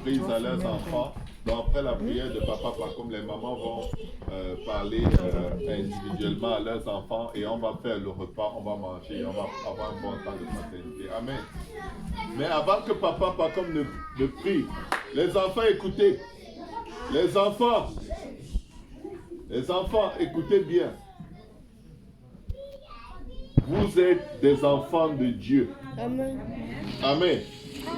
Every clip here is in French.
surprise à leurs enfants. Donc après la prière de papa, comme les mamans vont parler individuellement à leurs enfants et on va faire le repas, on va manger, on va avoir un bon temps de fraternité. Amen. Mais avant que papa, comme ne prie, les enfants écoutez. Les enfants, écoutez bien. Vous êtes des enfants de Dieu. Amen. Amen.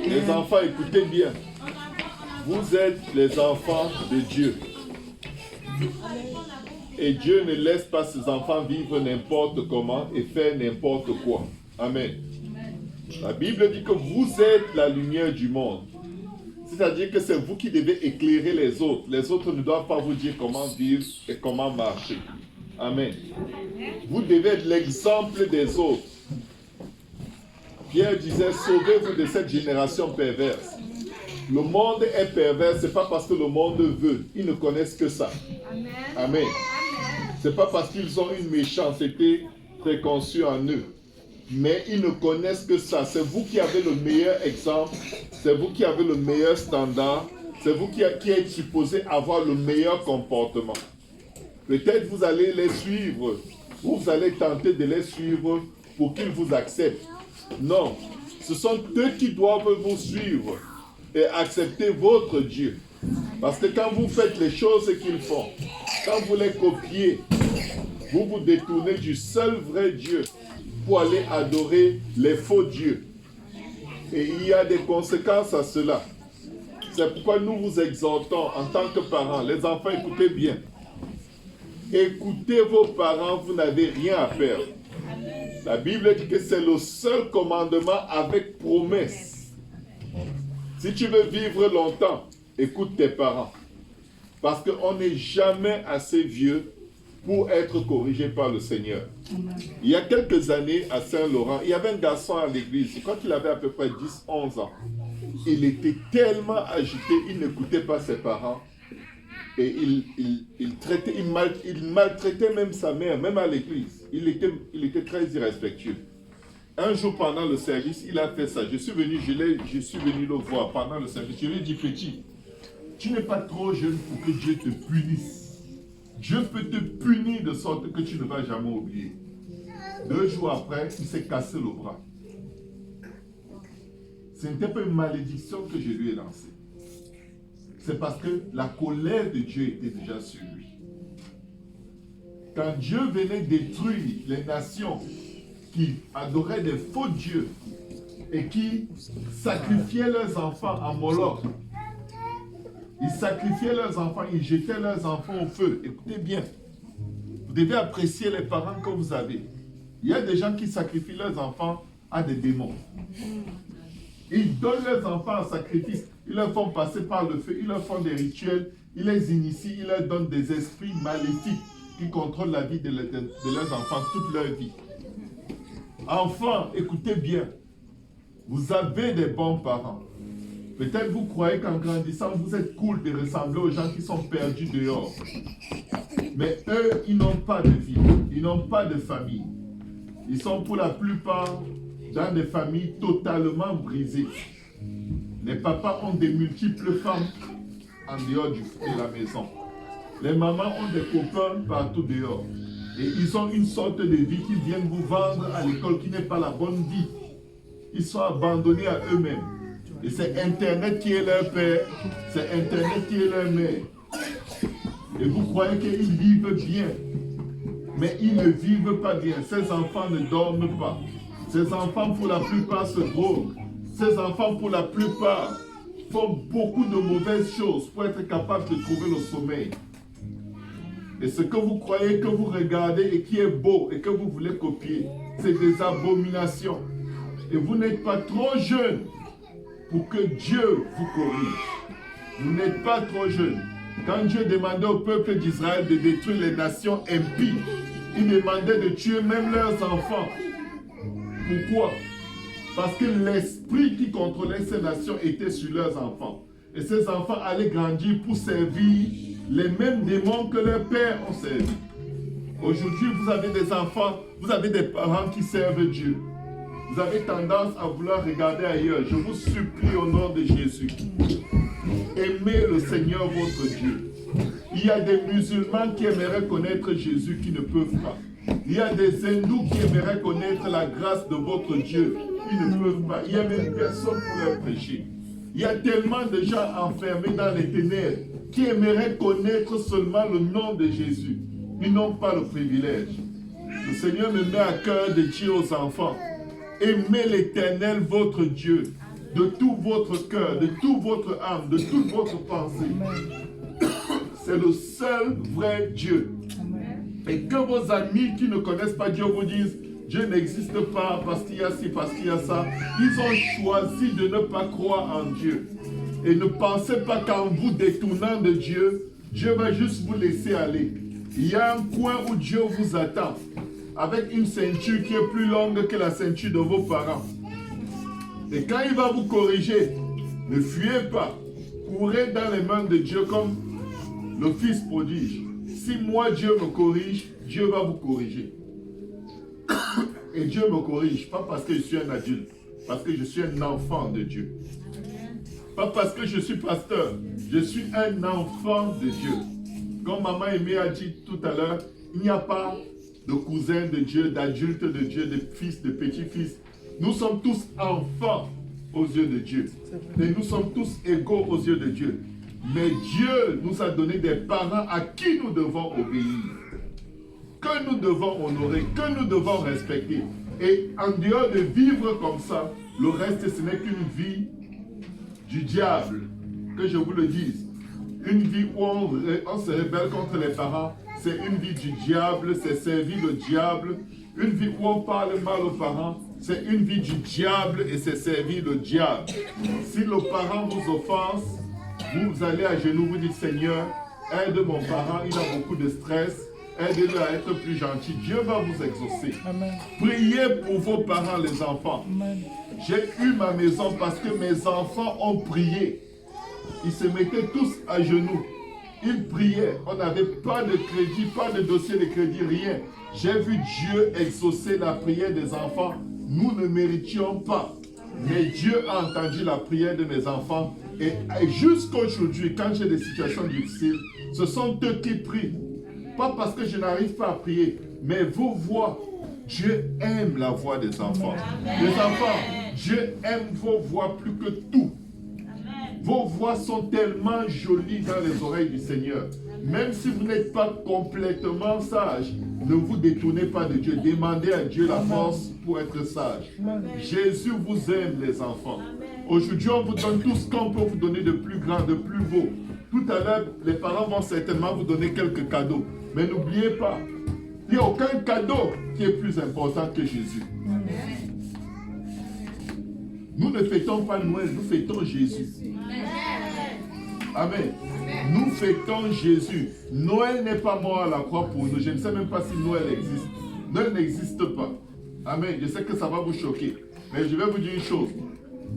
Les enfants, écoutez bien. Vous êtes les enfants de Dieu. Et Dieu ne laisse pas ses enfants vivre n'importe comment et faire n'importe quoi. Amen. La Bible dit que vous êtes la lumière du monde. C'est-à-dire que c'est vous qui devez éclairer les autres. Les autres ne doivent pas vous dire comment vivre et comment marcher. Amen. Vous devez être l'exemple des autres. Pierre disait, sauvez-vous de cette génération perverse. Le monde est pervers, ce n'est pas parce que le monde veut. Ils ne connaissent que ça. Amen. Amen. Ce n'est pas parce qu'ils ont une méchanceté préconçue en eux. Mais ils ne connaissent que ça. C'est vous qui avez le meilleur exemple. C'est vous qui avez le meilleur standard. C'est vous qui êtes supposé avoir le meilleur comportement. Peut-être vous allez les suivre. Ou vous allez tenter de les suivre pour qu'ils vous acceptent. Non. Ce sont eux qui doivent vous suivre et accepter votre Dieu. Parce que quand vous faites les choses qu'ils font, quand vous les copiez, vous vous détournez du seul vrai Dieu pour aller adorer les faux dieux. Et il y a des conséquences à cela. C'est pourquoi nous vous exhortons en tant que parents. Les enfants, écoutez bien. Écoutez vos parents, vous n'avez rien à perdre. La Bible dit que c'est le seul commandement avec promesse. Si tu veux vivre longtemps, écoute tes parents. Parce qu'on n'est jamais assez vieux pour être corrigé par le Seigneur. Il y a quelques années à Saint-Laurent, il y avait un garçon à l'église, je crois qu'il avait à peu près 10-11 ans. Il était tellement agité, il n'écoutait pas ses parents. Et il maltraitait même sa mère, même à l'église. Il était très irrespectueux. Un jour pendant le service, il a fait ça. Je suis venu le voir pendant le service. Je lui ai dit, petit, tu n'es pas trop jeune pour que Dieu te punisse. Dieu peut te punir de sorte que tu ne vas jamais oublier. 2 jours après, il s'est cassé le bras. Ce n'était pas une malédiction que je lui ai lancée. C'est parce que la colère de Dieu était déjà sur lui. Quand Dieu venait détruire les nations qui adoraient des faux dieux et qui sacrifiaient leurs enfants à Moloch, ils sacrifiaient leurs enfants, ils jetaient leurs enfants au feu. Écoutez bien, vous devez apprécier les parents que vous avez. Il y a des gens qui sacrifient leurs enfants à des démons. Ils donnent leurs enfants en sacrifice. Ils leur font passer par le feu, ils leur font des rituels, ils les initient, ils leur donnent des esprits maléfiques qui contrôlent la vie de leurs enfants toute leur vie. Enfants, écoutez bien, vous avez des bons parents. Peut-être vous croyez qu'en grandissant, vous êtes cool de ressembler aux gens qui sont perdus dehors. Mais eux, ils n'ont pas de vie, ils n'ont pas de famille. Ils sont pour la plupart dans des familles totalement brisées. Les papas ont des multiples femmes en dehors de la maison. Les mamans ont des copains partout dehors. Et ils ont une sorte de vie qu'ils viennent vous vendre à l'école qui n'est pas la bonne vie. Ils sont abandonnés à eux-mêmes. Et c'est Internet qui est leur père, c'est Internet qui est leur mère. Et vous croyez qu'ils vivent bien. Mais ils ne vivent pas bien. Ces enfants ne dorment pas. Ces enfants pour la plupart se droguent. Ces enfants pour la plupart font beaucoup de mauvaises choses pour être capables de trouver le sommeil. Et ce que vous croyez que vous regardez et qui est beau et que vous voulez copier, c'est des abominations. Et vous n'êtes pas trop jeune pour que Dieu vous corrige. Vous n'êtes pas trop jeune. Quand Dieu demandait au peuple d'Israël de détruire les nations impies, il demandait de tuer même leurs enfants. Pourquoi? Parce que l'esprit qui contrôlait ces nations était sur leurs enfants. Et ces enfants allaient grandir pour servir les mêmes démons que leurs pères ont servi. Aujourd'hui, vous avez des enfants, vous avez des parents qui servent Dieu. Vous avez tendance à vouloir regarder ailleurs. Je vous supplie au nom de Jésus. aimez le Seigneur votre Dieu. Il y a des musulmans qui aimeraient connaître Jésus qui ne peuvent pas. Il y a des hindous qui aimeraient connaître la grâce de votre Dieu qui ne peuvent pas. Il y a même personne pour leur prêcher. Il y a tellement de gens enfermés dans les ténèbres qui aimeraient connaître seulement le nom de Jésus. Ils n'ont pas le privilège. Le Seigneur me met à cœur de dire aux enfants, aimez l'Éternel votre Dieu de tout votre cœur, de toute votre âme, de toute votre pensée. C'est le seul vrai Dieu. Et que vos amis qui ne connaissent pas Dieu vous disent, Dieu n'existe pas parce qu'il y a ci, parce qu'il y a ça. Ils ont choisi de ne pas croire en Dieu. Et ne pensez pas qu'en vous détournant de Dieu, Dieu va juste vous laisser aller. Il y a un coin où Dieu vous attend, avec une ceinture qui est plus longue que la ceinture de vos parents. Et quand il va vous corriger, ne fuyez pas. Courez dans les mains de Dieu comme le Fils prodige. Si moi Dieu me corrige, Dieu va vous corriger. Et Dieu me corrige, pas parce que je suis un adulte, parce que je suis un enfant de Dieu. Pas parce que je suis pasteur, je suis un enfant de Dieu. Comme Maman Aimée a dit tout à l'heure, il n'y a pas de cousins de Dieu, d'adultes de Dieu, de fils, de petits-fils. Nous sommes tous enfants aux yeux de Dieu. Et nous sommes tous égaux aux yeux de Dieu. Mais Dieu nous a donné des parents à qui nous devons obéir, que nous devons honorer, que nous devons respecter. Et en dehors de vivre comme ça, le reste, ce n'est qu'une vie du diable, que je vous le dise. Une vie où on se rebelle contre les parents, c'est une vie du diable, c'est servir le diable. Une vie où on parle mal aux parents, c'est une vie du diable et c'est servir le diable. Si le parent vous offense, vous allez à genoux, vous dites, Seigneur, aide mon parent, il a beaucoup de stress, aidez-le à être plus gentil. Dieu va vous exaucer. Amen. Priez pour vos parents, les enfants. J'ai eu ma maison parce que mes enfants ont prié. Ils se mettaient tous à genoux. Ils priaient. On n'avait pas de crédit, pas de dossier de crédit, rien. J'ai vu Dieu exaucer la prière des enfants. Nous ne méritions pas. Mais Dieu a entendu la prière de mes enfants. Et jusqu'aujourd'hui, quand j'ai des situations difficiles, ce sont eux qui prient. Pas parce que je n'arrive pas à prier, mais vos voix, Dieu aime la voix des enfants. Amen. Les enfants, Dieu aime vos voix plus que tout. Amen. Vos voix sont tellement jolies dans les oreilles du Seigneur. Même si vous n'êtes pas complètement sage, ne vous détournez pas de Dieu. Demandez à Dieu la force pour être sage. Amen. Jésus vous aime, les enfants. Aujourd'hui, on vous donne tout ce qu'on peut vous donner de plus grand, de plus beau. Tout à l'heure, les parents vont certainement vous donner quelques cadeaux. Mais n'oubliez pas, il n'y a aucun cadeau qui est plus important que Jésus. Nous ne fêtons pas Noël, nous fêtons Jésus. Amen. Nous fêtons Jésus. Noël n'est pas mort à la croix pour nous. Je ne sais même pas si Noël existe. Noël n'existe pas. Amen. Je sais que ça va vous choquer. Mais je vais vous dire une chose.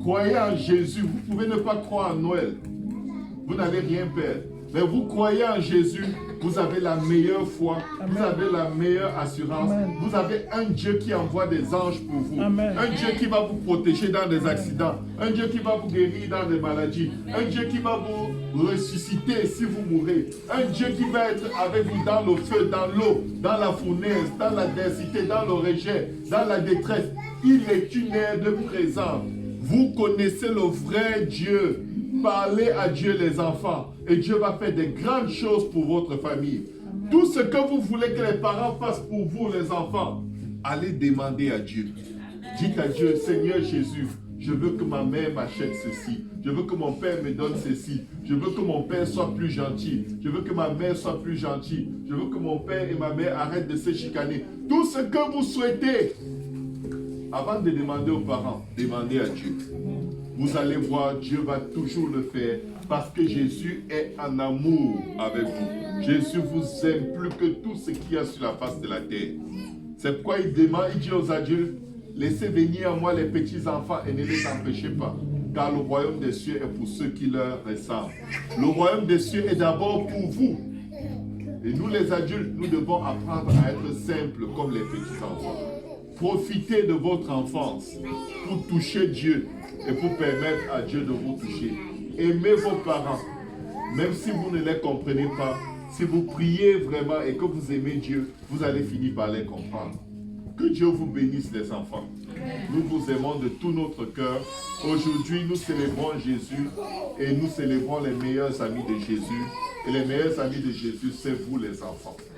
Croyez en Jésus. Vous pouvez ne pas croire en Noël. Vous n'allez rien perdre. Mais vous croyez en Jésus, vous avez la meilleure foi, Amen. Vous avez la meilleure assurance. Amen. Vous avez un Dieu qui envoie des anges pour vous. Amen. Un Dieu qui va vous protéger dans des accidents. Un Dieu qui va vous guérir dans des maladies. Un Dieu qui va vous ressusciter si vous mourrez. Un Dieu qui va être avec vous dans le feu, dans l'eau, dans la fournaise, dans l'adversité, dans le rejet, dans la détresse. Il est une aide présente. Vous connaissez le vrai Dieu. Parlez à Dieu, les enfants, et Dieu va faire des grandes choses pour votre famille. Amen. Tout ce que vous voulez que les parents fassent pour vous, les enfants, allez demander à Dieu. Amen. Dites à Dieu, Seigneur Jésus, je veux que ma mère m'achète ceci. Je veux que mon père me donne ceci. Je veux que mon père soit plus gentil. Je veux que ma mère soit plus gentille. Je veux que mon père et ma mère arrêtent de se chicaner. Tout ce que vous souhaitez, avant de demander aux parents, demandez à Dieu. Vous allez voir, Dieu va toujours le faire parce que Jésus est en amour avec vous. Jésus vous aime plus que tout ce qu'il y a sur la face de la terre. C'est pourquoi il demande, il dit aux adultes, laissez venir à moi les petits enfants et ne les empêchez pas. Car le royaume des cieux est pour ceux qui leur ressemblent. Le royaume des cieux est d'abord pour vous. Et nous les adultes, nous devons apprendre à être simples comme les petits enfants. Profitez de votre enfance pour toucher Dieu et pour permettre à Dieu de vous toucher. Aimez vos parents. Même si vous ne les comprenez pas, si vous priez vraiment et que vous aimez Dieu, vous allez finir par les comprendre. Que Dieu vous bénisse, les enfants. Nous vous aimons de tout notre cœur. Aujourd'hui, nous célébrons Jésus et nous célébrons les meilleurs amis de Jésus. Et les meilleurs amis de Jésus, c'est vous, les enfants.